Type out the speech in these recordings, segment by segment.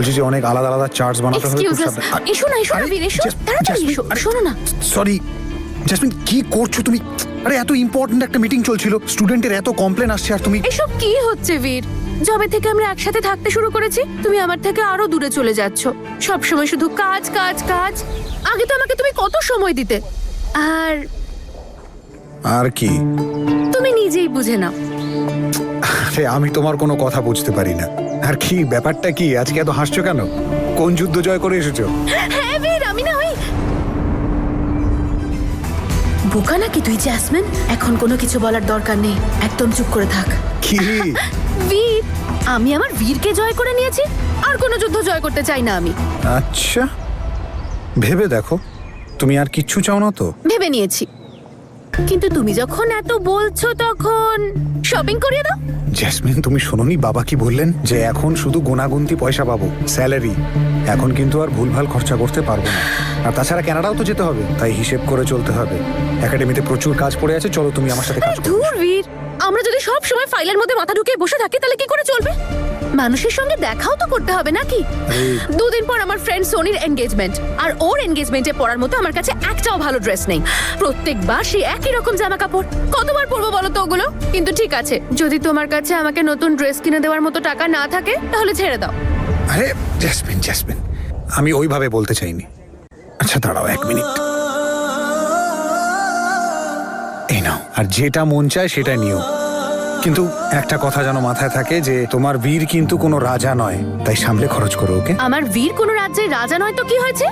বলছি যে অনেক আলাদা আলাদা চার্টস বানাতে হবে। এক্সকিউজ আস, এসো না এসো না বীর, এসো তাড়াতাড়ি এসো। শোনো না, সরি জাসমিন, কি করছো তুমি? আরে এত ইম্পর্টেন্ট একটা মিটিং চলছিল, স্টুডেন্টের এত কমপ্লেন আসছে আর তুমি। এসব কি হচ্ছে বীর? যবে থেকে আমরা একসাথে থাকতে শুরু করেছি তুমি আমার থেকে আরো দূরে চলে যাচ্ছ। সব সময় শুধু কাজ কাজ কাজ। আগে তো আমাকে তুমি কত সময় দিতে। আর আর কি? তুমি নিজেই বুঝে নাও। আরে আমি তোমার কোনো কথা বুঝতে পারি না। আর কি ব্যাপারটা কি? আজকে এত হাসছো কেন? কোন যুদ্ধ জয় করে এসেছো? হ্যাঁ বীর, আমি না ওই বোকা নাকি তুই জ্যাসমিন? এখন কোনো কিছু বলার দরকার নেই, একদম চুপ করে থাক। কি? বীর, আমি আমার বীরকে জয় করে নিয়েছি, আর কোনো যুদ্ধ জয় করতে চাই না আমি। আচ্ছা, ভেবে দেখো, তুমি আর কিচ্ছু চাও না তো? ভেবে নিয়েছি, কিন্তু তুমি যখন এত বলছো তখন শপিং করিয়ে দাও। জ্যাসমিন, তুমি শোনোনি বাবা কি বললেন? যে এখন শুধু গোনাগুনতি পয়সা পাবো, স্যালারি। এখন কিন্তু আর ভুলভাল খরচা করতে পারবো না। আর তাছাড়া কানাডাও তো যেতে হবে, তাই হিসেব করে চলতে হবে। একাডেমিতে প্রচুর কাজ পড়ে আছে, চলো তুমি আমার সাথে কাজ করো। ধুর বীর, আমরা যদি সব সময় ফাইলের মধ্যে মাথা ঢুকিয়ে বসে থাকি তাহলে কি করে চলবে? মানুষের সঙ্গে দেখাও তো করতে হবে নাকি? দুদিন পর আমার ফ্রেন্ড সোনির এনগেজমেন্ট, আর ওর এনগেজমেন্টে পরার মতো আমার কাছে একটাও ভালো ড্রেস নেই। প্রত্যেকবার সেই একই রকম জামা কাপড়, কতবার পরবো বলো তো ওগুলো? কিন্তু ঠিক আছে, যদি তোমার কাছে আমাকে নতুন ড্রেস কিনে দেওয়ার মতো টাকা না থাকে তাহলে ছেড়ে দাও। আরে জ্যাসমিন, জ্যাসমিন, আমি ওইভাবে বলতে চাইনি। আচ্ছা দাঁড়াও 1 মিনিট। এই নাও, আর যেটা মন চায় সেটা নিও। কিন্তু একটা কথা যেন মাথায় থাকে যে তোমার বীর কিন্তু কোনো রাজা নয়, তাই সামলে খরচ করো, ওকে? আমার বীর কোনো রাজ্যের রাজা নয় তো কি হয়েছে?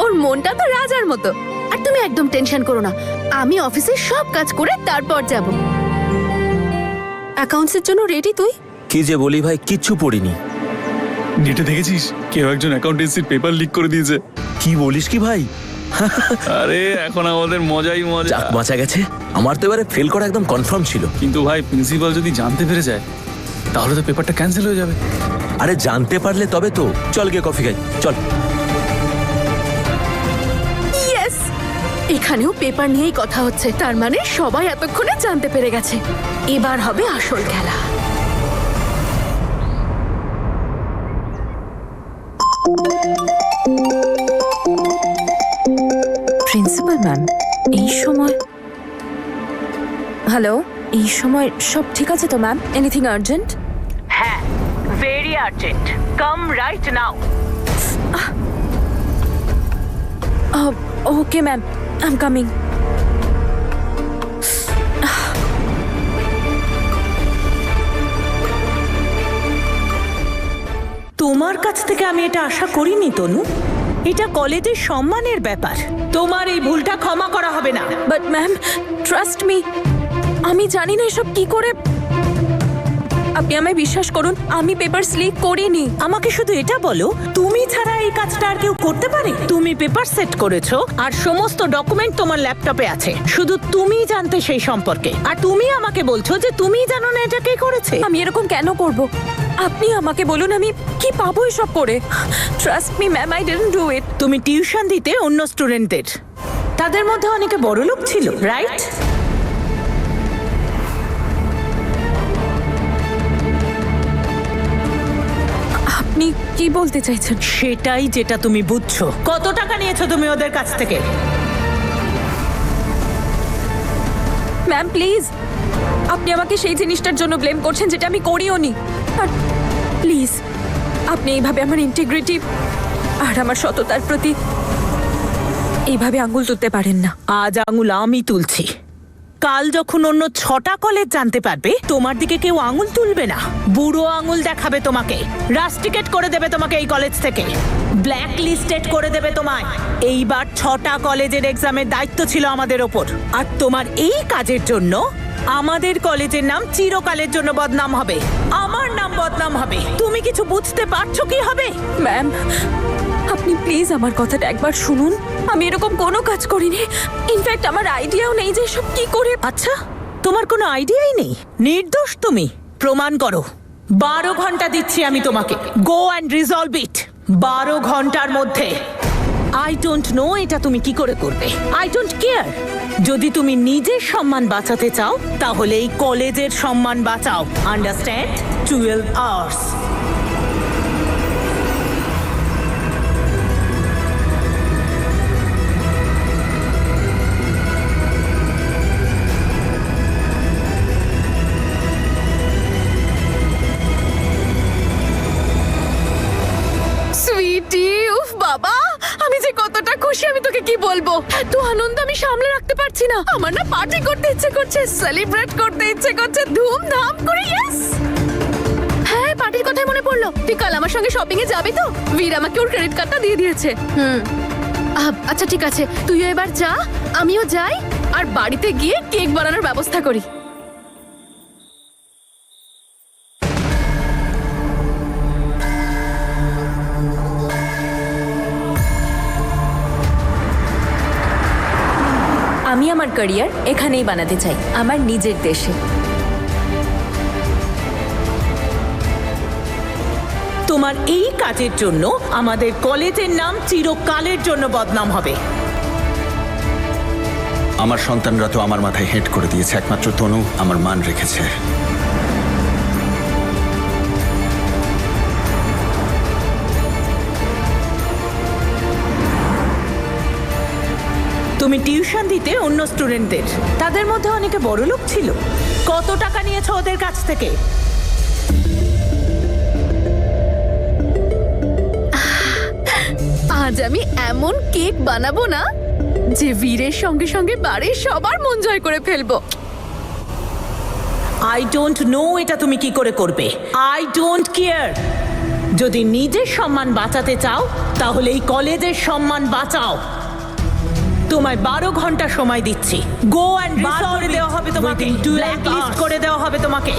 ওর মনটা তো রাজার মতো। আর তুমি একদম টেনশন করো না, আমি অফিসে সব কাজ করে তারপর যাব। অ্যাকাউন্টসের জন্য রেডি তুই? কি যে বলি ভাই, কিচ্ছু পড়িনি। নেটে দেখেছিস কেউ একজন অ্যাকাউন্টেন্সির পেপার লিক করে দিয়েছে? কি বলিস কি ভাই? আরে এখন আমাদের মজাই মজা। যাক বাঁচা গেছে, আমার তো এবারে ফেল করা একদম কনফার্ম ছিল। কিন্তু ভাই প্রিন্সিপাল যদি জানতে পেরে যায় তাহলে তো পেপারটা ক্যান্সেল হয়ে যাবে। আরে জানতে পারলে তবে তো। চল গিয়ে কফি খাই, চল। ইয়েস, এখানেও পেপার নিয়েই কথা হচ্ছে, তার মানে সবাই এতক্ষণে জানতে পেরে গেছে। এবার হবে আসল খেলা। প্রিন্সিপাল ম্যাম, এই সময়? হ্যালো, এই সময় সব ঠিক আছে তো ম্যাম? Anything urgent? হ্যাঁ, very urgent, come right now. Okay ma'am, I am coming. তোমার কাছ থেকে আমি এটা আশা করিনি তনু। এটা কলেজের সম্মানের ব্যাপার, তোমার এই ভুলটা ক্ষমা করা হবে না। বাট ম্যাম, ট্রাস্ট মি, আমি জানি না এসব কি করে। আপনি আমায় বিশ্বাস করুন, আমি পেপার লিক করিনি। আমাকে শুধু এটা বলো, তুমি ছাড়া এই কাজটা আর কেউ করতে পারে? তুমি পেপার সেট করেছো আর সমস্ত ডকুমেন্ট তোমার ল্যাপটপে আছে, শুধু তুমিই জানতে সেই সম্পর্কে। আর তুমি আমাকে বলছো যে তুমিই জানো না এটা কে করেছে। আমি এরকম কেন করব? আপনি আমাকে বলুন, আমি কি পাবো এসব করে? Trust me ma'am, I didn't do it. তুমি টিউশন দিতে অন্য স্টুডেন্টদের, তাদের মধ্যে অনেকে বড়লোক ছিল, রাইট? আপনি কি বলতে চাইছেন? সেটাই যেটা তুমি বুঝছো। কত টাকা নিয়েছো তুমি ওদের কাছ থেকে? ম্যাম প্লিজ, আপনি আমাকে সেই জিনিসটার জন্য ব্লেম করছেন যেটা আমি করিও নি। আর প্লিজ, আপনি এইভাবে আমার ইন্টিগ্রিটি আর আমার সততার প্রতি এইভাবে আঙ্গুল তুলতে পারেন না। আজ আঙুল আমি তুলছি, কাল যখন অন্য 6টা কলেজ জানতে পারবে তোমার দিকে কেউ আঙুল তুলবে না, বুড়ো আঙুল দেখাবে তোমাকে, রাস্টিকেট করে দেবে তোমাকে এই কলেজ থেকে, ব্ল্যাক লিস্টেড করে দেবে তোমায়। এইবার 6টা কলেজের এক্সামের দায়িত্ব ছিল আমাদের ওপর, আর তোমার এই কাজের জন্য আমাদের কলেজের নাম চিরকালের জন্য বদনাম হবে, আমার নাম বদনাম হবে। তুমি কিছু বুঝতে পারছো কি হবে? ম্যাম, আপনি প্লিজ আমার কথাটা একবার শুনুন। আমি এরকম কোনো কাজ করিনি। ইনফ্যাক্ট আমার আইডিয়াও নেই যে সব কি করে। আচ্ছা, তোমার কোনো আইডিয়াই নেই? নির্দোষ তুমি, প্রমাণ করো। 12 ঘন্টা দিচ্ছি আমি তোমাকে, গো অ্যান্ড রিজলভ ইট। 12 ঘন্টার মধ্যে। আই ডোন্ট নো এটা তুমি কি করে করবে, আই ডোন্ট কেয়ার। যদি তুমি নিজের সম্মান বাঁচাতে চাও তাহলে এই কলেজের সম্মান বাঁচাও, আন্ডারস্ট্যান্ড? 12 আওয়ার্স। তোমাকে কি বলবো, এত আনন্দ আমি সামলে রাখতে পারছি না। আমার না পার্টি করতে ইচ্ছে করছে, সেলিব্রেট করতে ইচ্ছে করছে, ধুমধাম করে। ইয়েস, হ্যাঁ, পার্টির কথাই মনে পড়লো। তুই কাল আমার সঙ্গে শপিং এ যাবি তো? বীর আমাকে ওর ক্রেডিট কার্ডটা দিয়ে দিয়েছে। আচ্ছা ঠিক আছে, তুইও এবার যা, আমিও যাই, আর বাড়িতে গিয়ে কেক বানানোর ব্যবস্থা করি। আমি আমার ক্যারিয়ার এখানেই বানাতে চাই, আমার নিজের দেশে। তোমার এই কাজের জন্য আমাদের কলেজের নাম চিরকালের জন্য বদনাম হবে। আমার সন্তানরা তো আমার মাথায় হেড করে দিয়েছে, একমাত্র তনু আমার মান রেখেছে। তুমি টিউশন দিতে অন্য স্টুডেন্টদের, তাদের মধ্যে অনেকে বড়লোক ছিল। কত টাকা নিয়েছো ওদের কাছ থেকে? আজ আমি এমন কেক বানাবো না যে বীরের সঙ্গে সঙ্গে বাড়ির সবার মন জয় করে ফেলবো। আই ডোন্ট নো এটা তুমি কি করে করবে। I don't care. যদি নিজের সম্মান বাঁচাতে চাও তাহলে এই কলেজের সম্মান বাঁচাও। তোমায় 12 ঘন্টা সময় দিচ্ছি। গো অ্যান্ড বার করে দেওয়া হবে তোমাকে, ব্ল্যাক লিস্ট করে দেওয়া হবে তোমাকে।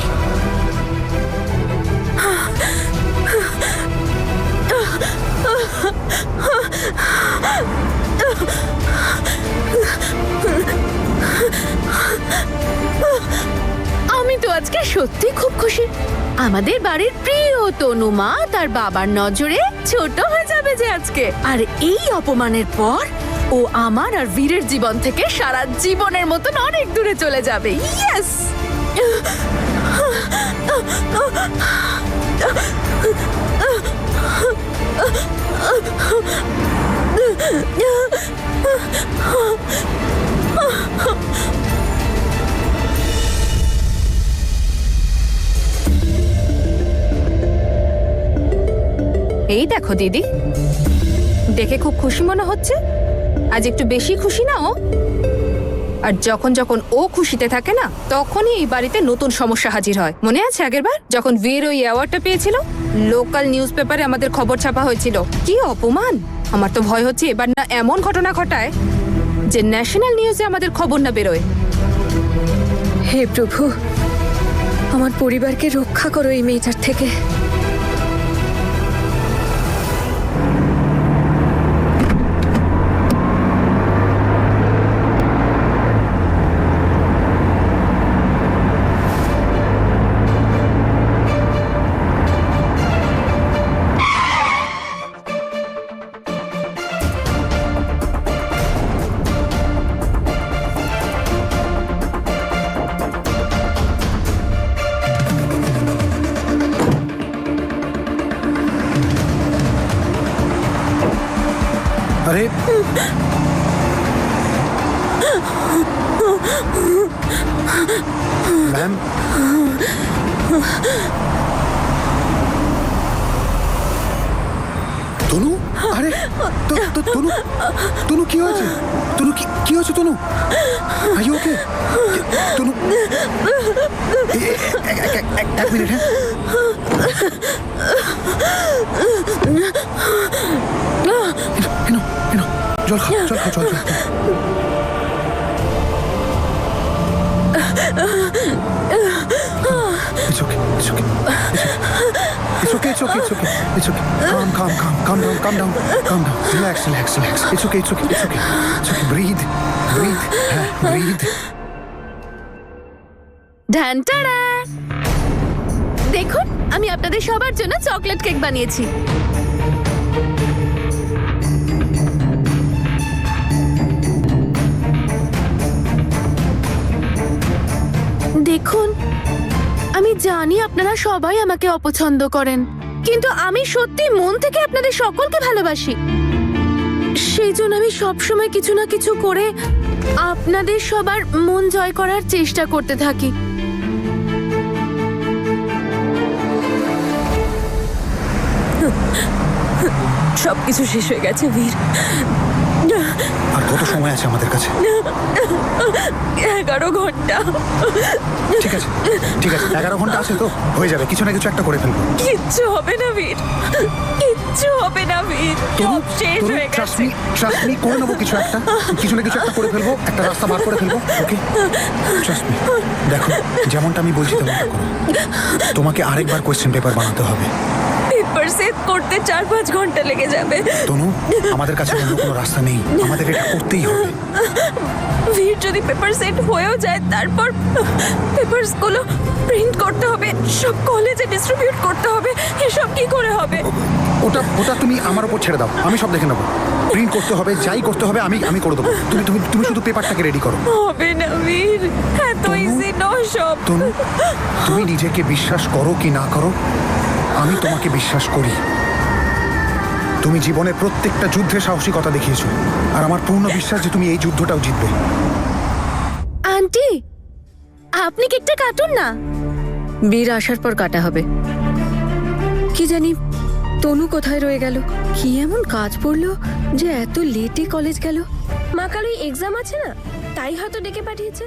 আমি তো আজকে সত্যি খুব খুশি। আমাদের বাড়ির প্রিয় তনুমা তার বাবার নজরে ছোট হয়ে যাবে যে আজকে। আর এই অপমানের পর ও আমার আর বীরের জীবন থেকে সারা জীবনের মতন অনেক দূরে চলে যাবে। ইয়েস, এই দেখো দিদি, দেখে খুব খুশি মনে হচ্ছে। আজ একটু বেশি খুশি না ও? আর যখন যখন ও খুশিতে থাকে না, তখনই এই বাড়িতে নতুন সমস্যা হাজির হয়। মনে আছে আগেরবার যখন বীর ওই অ্যাওয়ার্ডটা পেয়েছিল, লোকাল নিউজ পেপারে আমাদের খবর ছাপা হয়েছিল। কি অপমান! আমার তো ভয় হচ্ছে এবার না এমন ঘটনা ঘটায় যে ন্যাশনাল নিউজে আমাদের খবর না বেরোয়। হে প্রভু, আমার পরিবারকে রক্ষা করো এই মেয়েটার থেকে। আরে ম্যাম, তনু, আরে তনু, তনু কি হয়েছে? তনু কি হয়েছে? তনু, আর ইউ ওকে? তনু, এক মিনিট। হ্যাঁ, জল খাও, জল খাও, জল। It's okay. It's okay. It's okay. It's okay. It's okay. It's okay. Calm down. Relax. It's okay. It's okay. Breathe. Breathe. ঢানটাড়া! দেখুন, আমি আপনাদের সবার জন্য চকলেট কেক বানিয়েছি। দেখুন, আমি জানি আপনারা সবাই আমাকে অপছন্দ করেন, কিন্তু আমি সত্যি মন থেকে আপনাদের সকলকে ভালোবাসি। সেই জন্য আমি সবসময় কিছু না কিছু করে আপনাদের সবার মন জয় করার চেষ্টা করতে থাকি। সবকিছু শেষ হয়ে গেছে বীর। কত সময় আছে আমাদের কাছে? 11 ঘন্টা। ঠিক আছে, ঠিক আছে, 11 ঘন্টা আছে তো, হয়ে যাবে, কিছু না কিছু একটা করে ফেলবো। কিচ্ছু হবে না বীর, কিচ্ছু হবে না বীর, সব শেষ হয়ে ট্রাস্ট গেছে। মি, করে নেবো কিছু একটা, কিছু না কিছু একটা করে ফেলবো, একটা রাস্তা বার করে ফেলবো। ওকে, ট্রাস্ট মি। দেখো, যেমনটা আমি বলছি তেমনটা করো। তোমাকে আরেকবার কোয়েশ্চেন পেপার বানাতে হবে। পেপার সেট করতে 4-5 ঘন্টা লেগে যাবে। তনু, আমাদের কাছে অন্য কোনো রাস্তা নেই, আমাদের এটা করতেই হবে। ভিড় যদি পেপার সেট হয়েও যায়, তারপর পেপারস গুলো প্রিন্ট করতে হবে, সব কলেজে ডিস্ট্রিবিউট করতে হবে, এসব কি করে হবে? ওটা ওটা তুমি আমার উপর ছেড়ে দাও, আমি সব দেখে নেবো। প্রিন্ট করতে হবে, যাই করতে হবে আমি করে দেবো। তুমি তুমি তুমি শুধু পেপারটাকে রেডি করো। হবে না বীর, এত ইজি নয় সব। তনু, তুমি নিজেকে বিশ্বাস করো কি না করো, আমি তোমাকে বিশ্বাস করি। তুমি জীবনে প্রত্যেকটা যুদ্ধে সাহসিকতা দেখিয়েছো, আর আমার পূর্ণ বিশ্বাস যে তুমি এই যুদ্ধটাও জিতবে। আন্টি, আপনি কেকটা কাটুন না। বীর আসার পর কাটা হবে। কি জানি তনু কোথায় রয়ে গেল, কি এমন কাজ পড়লো যে এত লেটে কলেজ গেল। মা কালই এক্সাম আছে না, তাই হয়তো ডেকে পাঠিয়েছে।